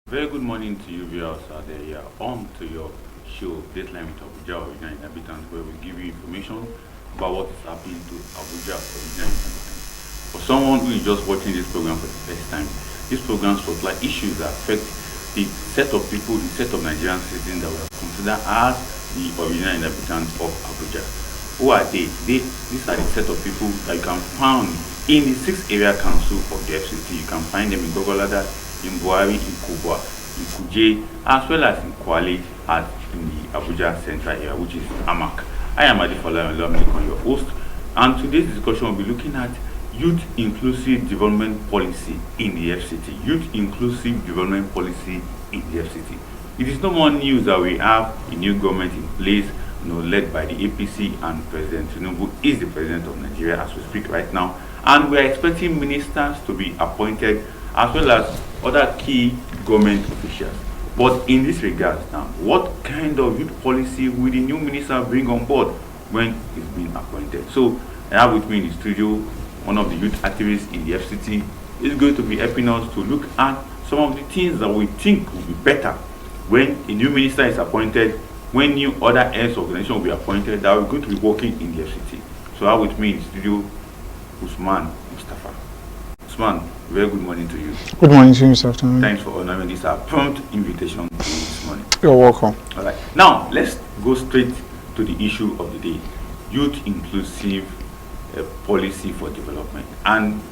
Very good morning to you viewers out there. Yeah, on to your show, Dateline with Abuja Original Inhabitants, where we give you information about what is happening to Abuja Original Inhabitants. For someone who is just watching this program for the first time, this program spotlights issues that affect the set of people, the set of Nigerian citizens that we consider as the original inhabitants of Abuja. Who are they? These are the set of people that you can find in the 6th area council of the FCT. You can find them in Gogolada, in Buhari, in Kubwa, in Kuje, as well as in Kwale, as in the Abuja Central area, which is Amak. I am Adefola Olamilekan, your host, and today's discussion will be looking at youth inclusive development policy in the FCT. Youth inclusive development policy in the FCT. It is no more news that we have a new government in place, led by the APC, and President Tinubu is the president of Nigeria as we speak right now, and we are expecting ministers to be appointed as well as other key government officials. But in this regard now, what kind of youth policy will the new minister bring on board when he's being appointed? So I have with me in the studio one of the youth activists in the FCT. Is going to be helping us to look at some of the things that we think will be better when a new minister is appointed, when new other heads of organization will be appointed that are going to be working in the FCT. So I have with me in the studio Usman Mustafa. Usman, very good morning to you. Good morning to you, Mr. Afternoon. Thanks for honoring this prompt invitation to you this morning. You're welcome. All right. Now, let's go straight to the issue of the day. Youth inclusive policy for development. And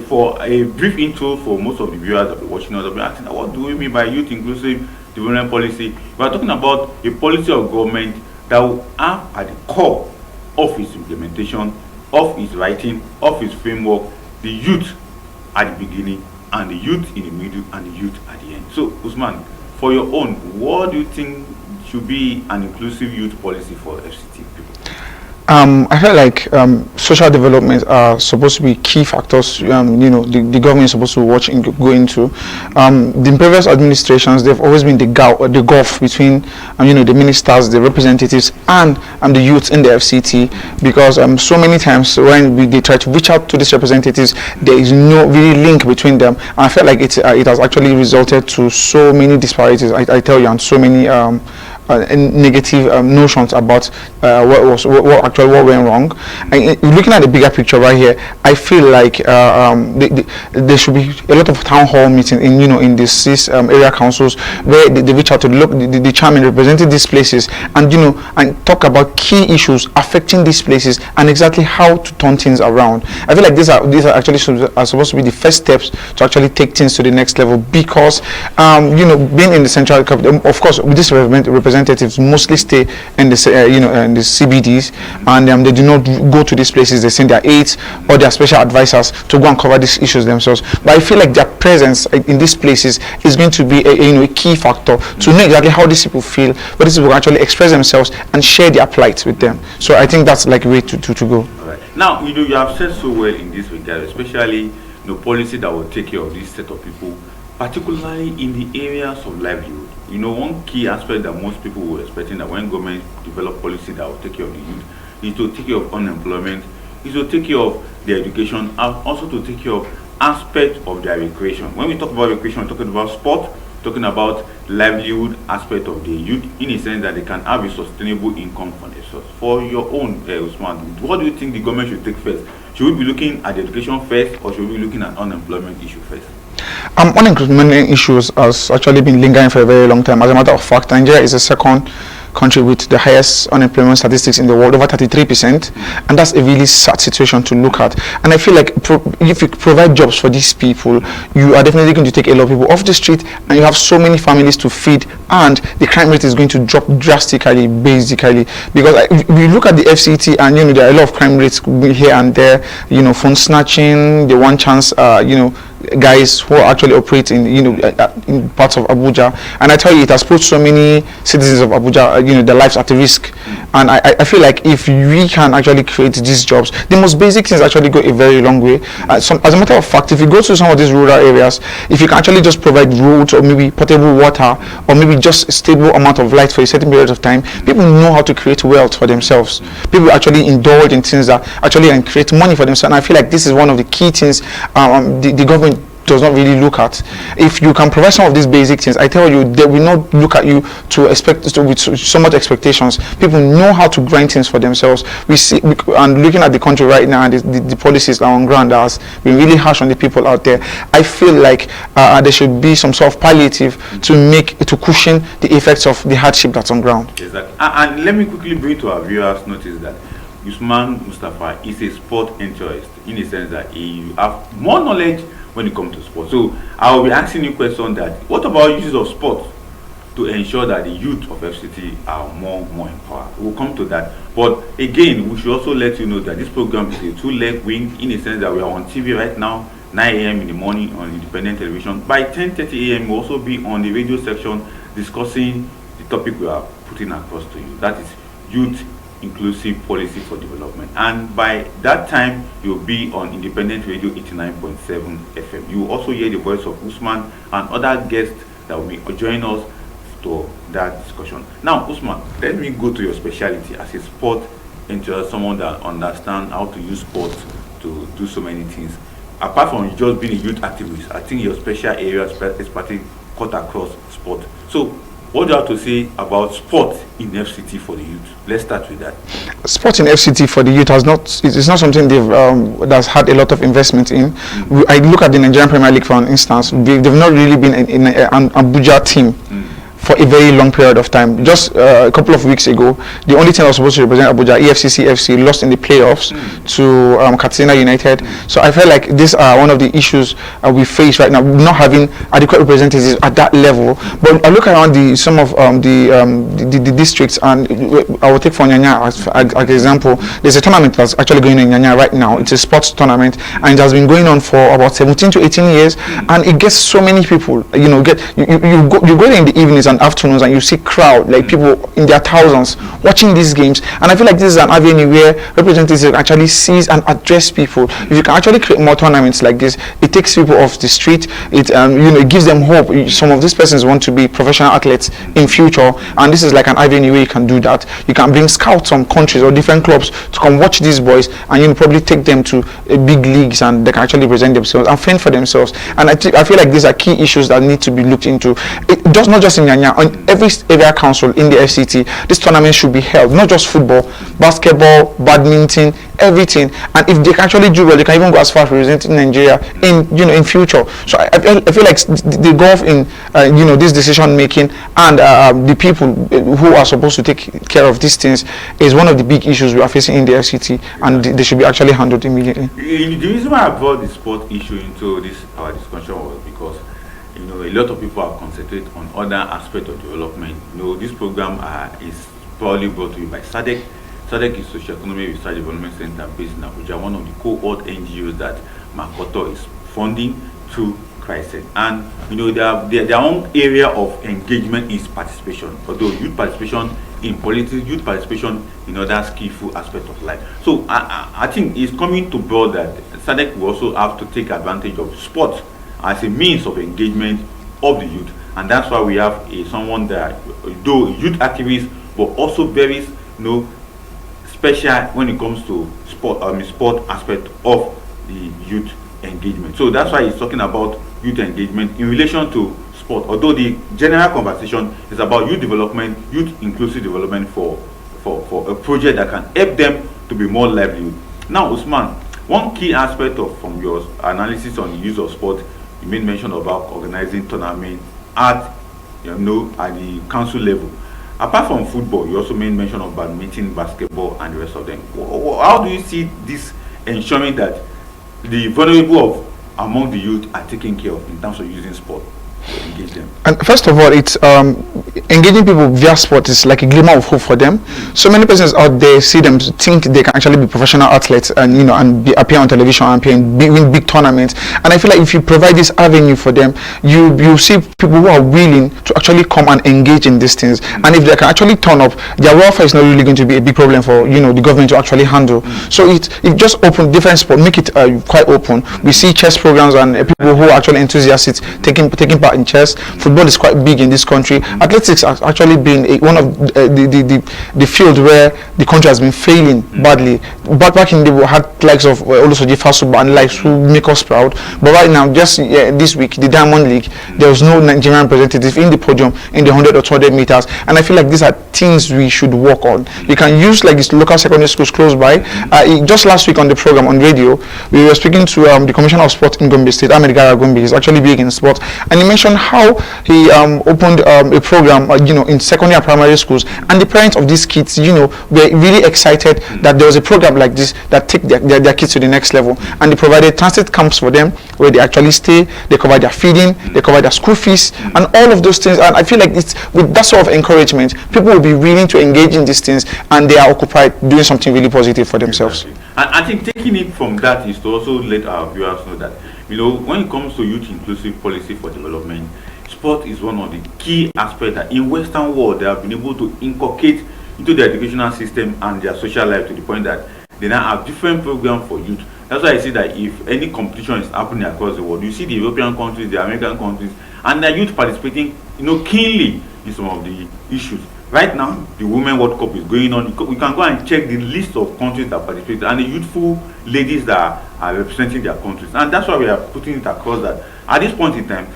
for a brief intro for most of the viewers that are watching us, they'll be asking, what do we mean by youth inclusive development policy? We are talking about a policy of government that will have at the core of its implementation, of its writing, of its framework, the youth at the beginning, and the youth in the middle, and the youth at the end. So, Usman, for your own, what do you think should be an inclusive youth policy for FCT people? I feel like social development are supposed to be key factors. The government is supposed to go into. The previous administrations, they've always been the gulf between the ministers, the representatives, and the youth in the FCT. Because so many times when they try to reach out to these representatives, there is no really link between them. And I feel like it has actually resulted to so many disparities. I tell you, and so many negative notions about what went wrong. And looking at the bigger picture right here, I feel like there should be a lot of town hall meetings in the 6 area councils where they reach out to the chairman representing these places and and talk about key issues affecting these places and exactly how to turn things around. I feel like these are actually supposed to be the first steps to actually take things to the next level, because being in the central capital, of course, with this representatives mostly stay in the in the CBDs, and they do not go to these places. They send their aides or their special advisors to go and cover these issues themselves. But I feel like their presence in these places is going to be a key factor to know exactly how these people feel, but these people actually express themselves and share their plight with them. So I think that's like a way to go. All right. Now, you have said so well in this regard, especially policy that will take care of this set of people, particularly in the areas of livelihood. One key aspect that most people were expecting, that when government develop policy that will take care of the youth, is to take care of unemployment, is to take care of their education, and also to take care of aspect of their recreation. When we talk about recreation, we're talking about sport, talking about livelihood aspect of the youth, in a sense that they can have a sustainable income for themselves. For your own, Usman, what do you think the government should take first? Should we be looking at the education first, or should we be looking at unemployment issue first? Unemployment issues has actually been lingering for a very long time. As a matter of fact, Nigeria is the second country with the highest unemployment statistics in the world, over 33%, and that's a really sad situation to look at. And I feel like if you provide jobs for these people, you are definitely going to take a lot of people off the street, and you have so many families to feed, and the crime rate is going to drop drastically, basically. Because we look at the FCT, and there are a lot of crime rates here and there, phone snatching, the one chance, guys who actually operate in parts of Abuja, and I tell you, it has put so many citizens of Abuja their lives at risk. And I feel like if we can actually create these jobs, the most basic things actually go a very long way. As a matter of fact, if you go to some of these rural areas, if you can actually just provide roads or maybe potable water or maybe just a stable amount of light for a certain period of time, people know how to create wealth for themselves. People actually indulge in things that actually can create money for themselves. And I feel like this is one of the key things the government does not really look at. If you can provide some of these basic things, I tell you, they will not look at you to expect with so much expectations. People know how to grind things for themselves. We see, and looking at the country right now, and the policies are on ground that has been really harsh on the people out there. I feel like there should be some sort of palliative to cushion the effects of the hardship that's on ground. Exactly. And let me quickly bring to our viewers notice that Usman Mustafa is a sport enthusiast, in the sense that he have more knowledge when it comes to sport. So I will be asking you questions that what about uses of sport to ensure that the youth of FCT are more empowered? We'll come to that. But again, we should also let you know that this program is a two-leg wing, in the sense that we are on TV right now, 9 a.m. in the morning on independent television. By 10:30 a.m. we'll also be on the radio section discussing the topic we are putting across to you. That is youth inclusive policy for development, and by that time you'll be on independent radio 89.7 FM. You will also hear the voice of Usman and other guests that will be join us to that discussion. Now, Usman, let me go to your specialty as a sport enthusiast, someone that understands how to use sports to do so many things. Apart from just being a youth activist, I think your special area is particularly cut across sport. So what do you have to say about sport in FCT for the youth? Let's start with that. Sport in FCT for the youth it's not something that's had a lot of investment in. I look at the Nigerian Premier League, for instance. They've not really been in an Abuja team for a very long period of time. Just a couple of weeks ago, the only team that was supposed to represent Abuja, EFCC FC, lost in the playoffs to Katsina United. So I feel like these are one of the issues we face right now, not having adequate representatives at that level. But I look around some of the districts, and I will take for Nyanya as an example. There's a tournament that's actually going on in Nyanya right now. It's a sports tournament, and it has been going on for about 17 to 18 years, and it gets so many people. You know, you go there in the evenings and afternoons, and you see crowd, like people in their thousands watching these games. And I feel like this is an avenue where representatives actually seize and address people. If you can actually create more tournaments like this, it takes people off the street. It gives them hope. Some of these persons want to be professional athletes in future, and this is like an avenue where you can do that. You can bring scouts from countries or different clubs to come watch these boys, and probably take them to big leagues, and they can actually present themselves and fend for themselves. And I feel like these are key issues that need to be looked into. It does not just in Nyanya, on every area council in the FCT, this tournament should be held. Not just football, basketball, badminton, everything. And if they can actually do well, they can even go as far as representing Nigeria in future. So I feel like the golf in this decision making, and the people who are supposed to take care of these things is one of the big issues we are facing in the FCT, and they should be actually handled immediately. The reason why I brought the sport issue into our discussion was because a lot of people are concentrated on other aspects of development. This program is probably brought to you by SADC. SADC is Socio-Economic Research Development Center based in Abuja, one of the cohort NGOs that Makoto is funding through Crescent. And their own area of engagement is participation. Although youth participation in politics, youth participation in other skillful aspects of life. So I think it's coming to bear that SADC will also have to take advantage of sport as a means of engagement of the youth, and that's why we have someone that, though youth activist, but also very special when it comes to sport aspect of the youth engagement. So that's why he's talking about youth engagement in relation to sport. Although the general conversation is about youth development, youth inclusive development for a project that can help them to be more lively. Now, Usman, one key aspect from your analysis on the use of sport, you made mention about organizing tournaments at the council level. Apart from football, you also made mention of badminton, basketball, and the rest of them. How do you see this ensuring that the vulnerable among the youth are taken care of in terms of using sport to engage them? And first of all, it's engaging people via sport is like a glimmer of hope for them. So many persons out there see them, think they can actually be professional athletes, and appear on television and win big tournaments. And I feel like if you provide this avenue for them, you see people who are willing to actually come and engage in these things. And if they can actually turn up, their welfare is not really going to be a big problem for the government to actually handle. So it just open different sport, make it quite open. We see chess programs and people who are actually enthusiasts taking part in chess. Football is quite big in this country. Athletics has actually been one of the field where the country has been failing badly. Back in the we had likes of Olusoji Fasuba and likes who make us proud. But right now, just this week, the Diamond League, there was no Nigerian representative in the podium in the 100 or 200 meters. And I feel like these are things we should work on. You can use like these local secondary schools close by. Just last week on the program on radio, we were speaking to the Commissioner of Sport in Gombe State, Ahmed Gara Gombe. He's actually big in sport, and he mentioned how he opened a program, in secondary and primary schools, and the parents of these kids, were really excited that there was a program like this that take their kids to the next level, and they provided transit camps for them where they actually stay, they cover their feeding, they cover their school fees, and all of those things. And I feel like it's with that sort of encouragement, people will be willing to engage in these things, and they are occupied doing something really positive for themselves. Exactly. And I think taking it from that is to also let our viewers know that, when it comes to youth inclusive policy for development, sport is one of the key aspects that in Western world they have been able to inculcate into their educational system and their social life, to the point that they now have different programs for youth. That's why I say that if any competition is happening across the world, you see the European countries, the American countries, and their youth participating, keenly in some of the issues. Right now, the Women World Cup is going on. We can go and check the list of countries that participate and the youthful ladies that are representing their countries. And that's why we are putting it across that at this point in time,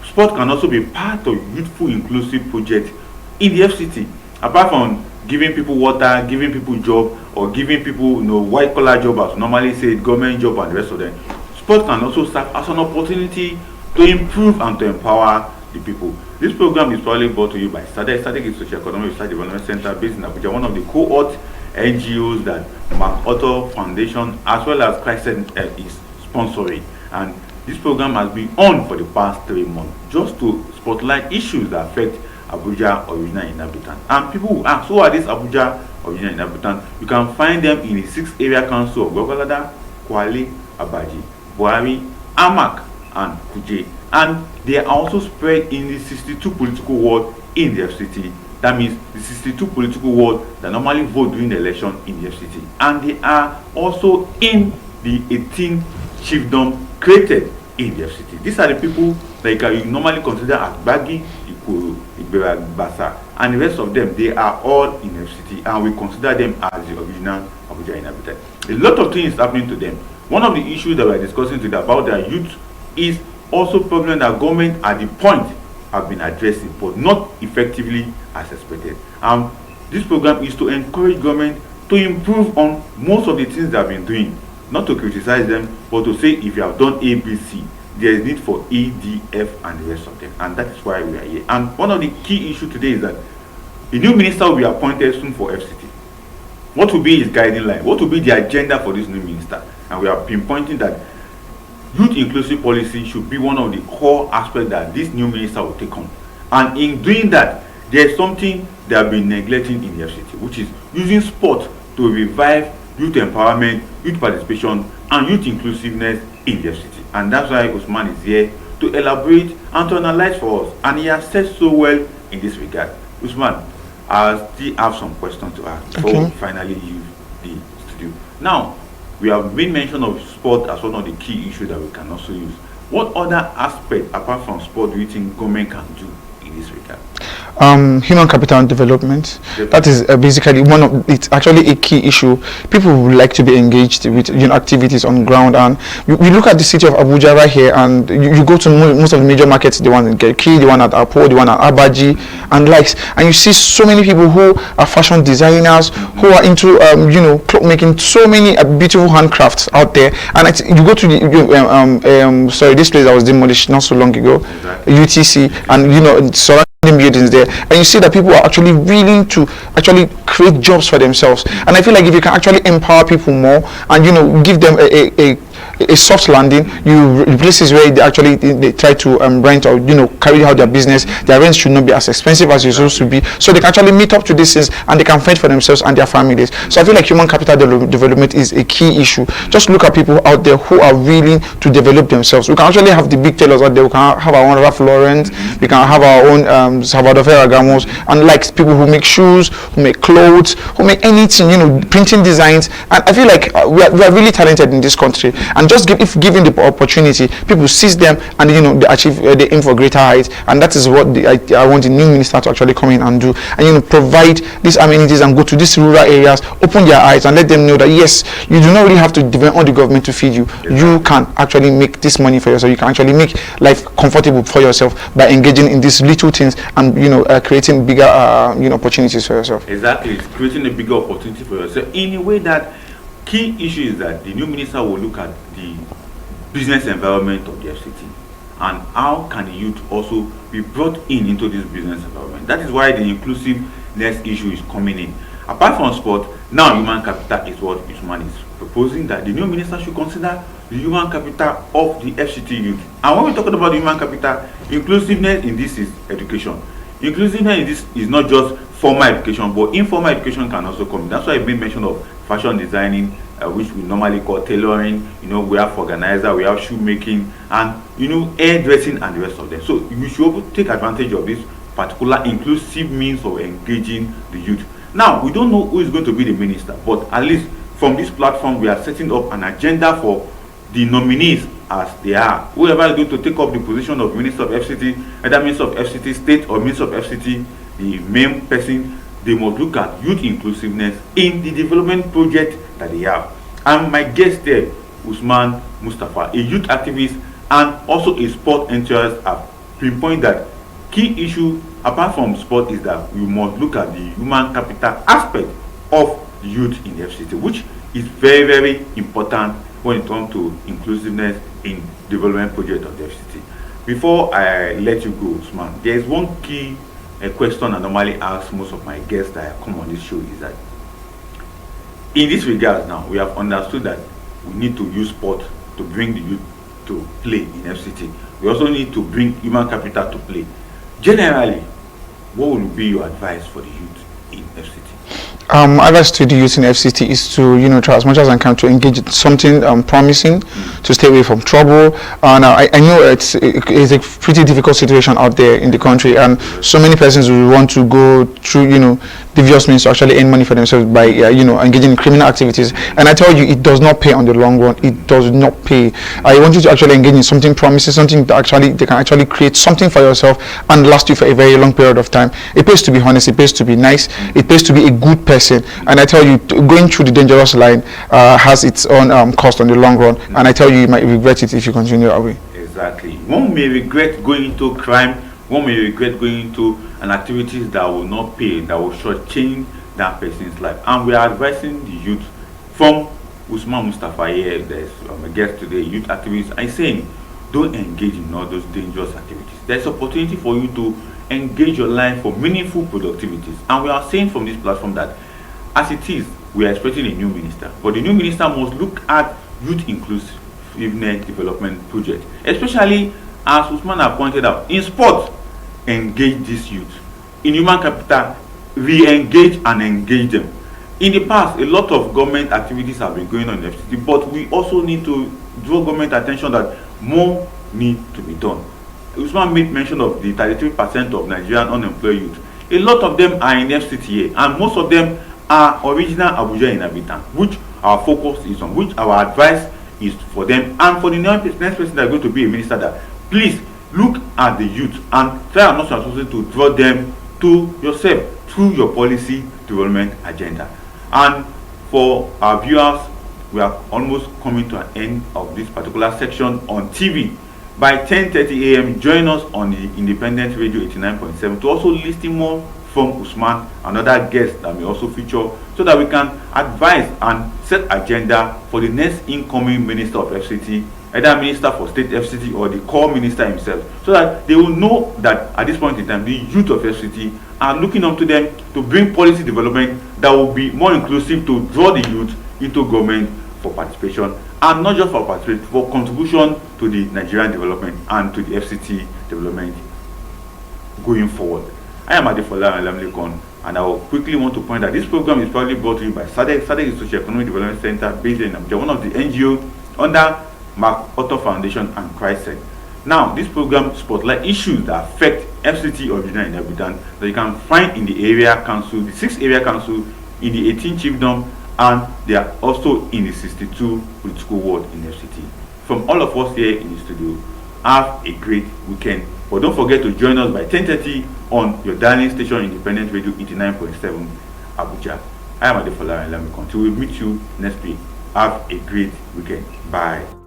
sport can also be part of youthful inclusive project in the FCT. Apart from giving people water, giving people job, or giving people white collar job, as normally say, government job and the rest of them, sport can also serve as an opportunity to improve and to empower the people. This program is probably brought to you by Strategic Socio-Economic Research Development Center based in Abuja, one of the cohort NGOs that MacArthur Foundation as well as Crescent is sponsoring. And this program has been on for the past 3 months just to spotlight issues that affect Abuja original inhabitants. And people will ask, who are these Abuja original inhabitants? You can find them in the 6 area council of Gwagwalada, Kwale, Abaji, Buhari, Amak, and Kuje. And they are also spread in the 62 political ward in the FCT. That means the 62 political ward that normally vote during the election in the FCT. And they are also in the 18 chiefdom created in the FCT. These are the people that you normally consider as Bagi, Ikuru, Ibera, Basa, and the rest of them. They are all in FCT, and we consider them as the original Abuja inhabitants. A lot of things happening to them. One of the issues that we are discussing today about their youth is also problem that government at the point have been addressing, but not effectively as expected. This program is to encourage government to improve on most of the things they have been doing, not to criticize them, but to say if you have done A, B, C, there is need for E, D, F, and the rest of them. And that is why we are here. And one of the key issues today is that the new minister will be appointed soon for FCT. What will be his guiding line? What will be the agenda for this new minister? And we are pinpointing that youth inclusive policy should be one of the core aspects that this new minister will take on. And in doing that, there is something they have been neglecting in the FCT, which is using sport to revive youth empowerment, youth participation, and youth inclusiveness in the FCT. And that's why Usman is here to elaborate and to analyze for us. And he has said so well in this regard. Usman, I still have some questions to ask before we finally leave the studio. Now, we have made mention of sport as one of the key issues that we can also use. What other aspect apart from sport do you think government can do in this regard? Human capital and development. That is basically it's actually a key issue. People would like to be engaged with activities on ground, and we look at the city of Abuja right here, and you go to most of the major markets, the one in Garki, the one at Apo, the one at Abaji, and likes, and you see so many people who are fashion designers, who are into cloth making, so many beautiful handcrafts out there. And you go to the this place that was demolished not so long ago, UTC, and surrounding buildings there, and you see that people are actually willing to actually create jobs for themselves. And I feel like if you can actually empower people more and give them a soft landing, places where they try to rent or carry out their business, their rents should not be as expensive as it used to be, so they can actually meet up to these things and they can fend for themselves and their families. So I feel like human capital development is a key issue. Just look at people out there who are willing to develop themselves. We can actually have the big tailors out there. We can have our own Ralph Lauren, we can have our own Salvador Ferragamos, and like people who make shoes, who make clothes, who make anything, printing designs. And I feel like we are really talented in this country. And just if given the opportunity, people seize them, and they achieve, they aim for greater heights. And that is what I want the new minister to actually come in and do, and provide these amenities and go to these rural areas, open their eyes, and let them know that yes, you do not really have to depend on the government to feed you. You can actually make this money for yourself. You can actually make life comfortable for yourself by engaging in these little things and creating bigger opportunities for yourself. Exactly, it's creating a bigger opportunity for yourself in a way that key issue is that the new minister will look at the business environment of the FCT and how can the youth also be brought into this business environment. That is why the inclusiveness issue is coming in. Apart from sport, now human capital is what Usman is proposing, that the new minister should consider the human capital of the FCT youth. And when we're talking about human capital, inclusiveness in this is education. Inclusiveness in this is not just formal education, but informal education can also come in. That's why I made mention of fashion designing, which we normally call tailoring. We have organizer, we have shoemaking, and hairdressing and the rest of them. So we should take advantage of this particular inclusive means of engaging the youth. Now, we don't know who is going to be the minister, but at least from this platform, we are setting up an agenda for the nominees as they are. Whoever is going to take up the position of Minister of FCT, either Minister of FCT State or Minister of FCT, the main person, they must look at youth inclusiveness in the development project that they have. And my guest there, Usman Mustafa, a youth activist and also a sport enthusiast, have pinpointed that key issue apart from sport is that we must look at the human capital aspect of the youth in the FCT, which is very, very important when it comes to inclusiveness in development project of the FCT. Before I let you go, Usman, there is one key question I normally ask most of my guests that come on this show, is that in this regard now, we have understood that we need to use sport to bring the youth to play in FCT. We also need to bring human capital to play. Generally, what would be your advice for the youth in FCT? Advice to the youth in FCT is to try as much as I can to engage in something promising, to stay away from trouble. And I know it's a pretty difficult situation out there in the country, and so many persons will want to go through devious means to actually earn money for themselves by engaging in criminal activities. And I tell you, it does not pay on the long run. It does not pay. I want you to actually engage in something promising, something that they can actually create something for yourself and last you for a very long period of time. It pays to be honest. It pays to be nice. It pays to be a good person. And I tell you, going through the dangerous line has its own cost on the long run. And I tell you, you might regret it if you continue that way. Exactly. One may regret going into crime. One may regret going into an activities that will not pay, that will shortchange that person's life. And we are advising the youth from Usman Mustafa here, there's a guest today, youth activist, I'm saying, don't engage in all those dangerous activities. There's opportunity for you to engage your life for meaningful productivities. And we are saying from this platform that as it is, we are expecting a new minister, but the new minister must look at youth inclusiveness development project, especially as Usman have pointed out, in sport, engage these youth. In human capital, re-engage and engage them. In the past, a lot of government activities have been going on in the FCT, but we also need to draw government attention that more need to be done. Usman made mention of the 33% of Nigerian unemployed youth. A lot of them are in FCTA, and most of them are original Abuja inhabitants, which our focus is on, which our advice is for them and for the next person that is going to be a minister, that please look at the youth and try not to draw them to yourself through your policy development agenda. And for our viewers, we are almost coming to an end of this particular section on TV. By 10:30 a.m., join us on the Independent Radio 89.7 to also listen more from Usman, another guest that may also feature, so that we can advise and set agenda for the next incoming minister of FCT, either minister for state FCT or the core minister himself, so that they will know that at this point in time, the youth of FCT are looking up to them to bring policy development that will be more inclusive, to draw the youth into government for participation, and not just for participation, for contribution to the Nigerian development and to the FCT development going forward. I am Adefola Alamlekon, and I will quickly want to point out this program is probably brought to you by SADC. SADC is Socio-Economic Development Center based in Abuja, one of the NGO under MacArthur Foundation and Christ. Now, this program spotlight issues that affect FCT original inhabitants that you can find in the area council, the 6 area council in the 18 chiefdom and they are also in the 62 political ward in FCT. From all of us here in the studio, have a great weekend. But don't forget to join us by 10:30 on your dialing station, Independent Radio 89.7 Abuja. I am Adefola and Lamikon. Until we meet you next week, have a great weekend. Bye.